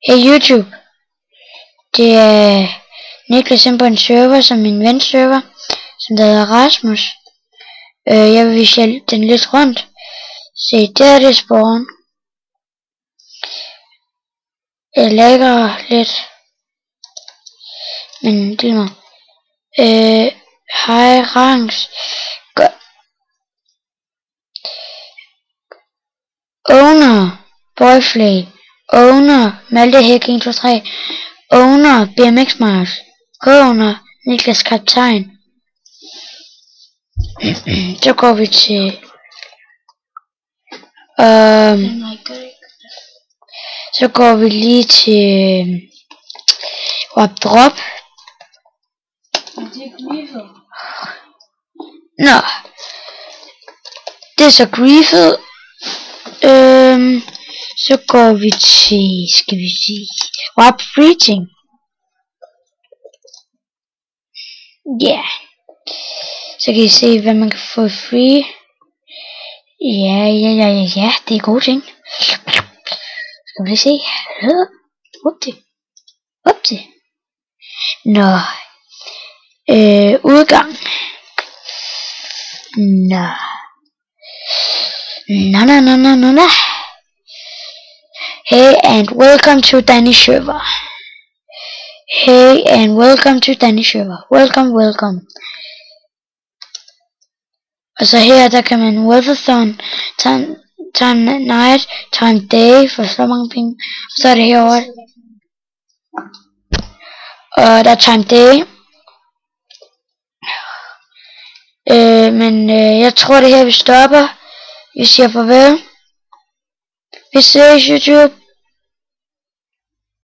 Hey YouTube, det er Niklas inde på en server, som min ven server, som der hedder Rasmus. Jeg vil vise den lidt rundt. Se, der er det spawn. Jeg lægger lidt, men det er mig. Hej ranks. Owner, Boyflay, Owner, Malte Hæk 1, 2, 3, Owner, BMX Mars, Owner, Niklas Kaptajn. Så går vi til så går vi lige til Drop. Nå, det er så griefet. Så går vi til, skal vi sige, Wap Freeting. Ja, så kan I se, hvad man kan få free. Ja, det er gode ting. Skal vi lige se. Upti. Nå, udgang. Nå. Hey and welcome to Danny server. Welcome. Og så her, der kan man weatherthon, time night, time day, for så mange penge. Og så er det herovre. Og der er time day. Men jeg tror det her vi stopper. Vi siger farvel. Vi ses YouTube.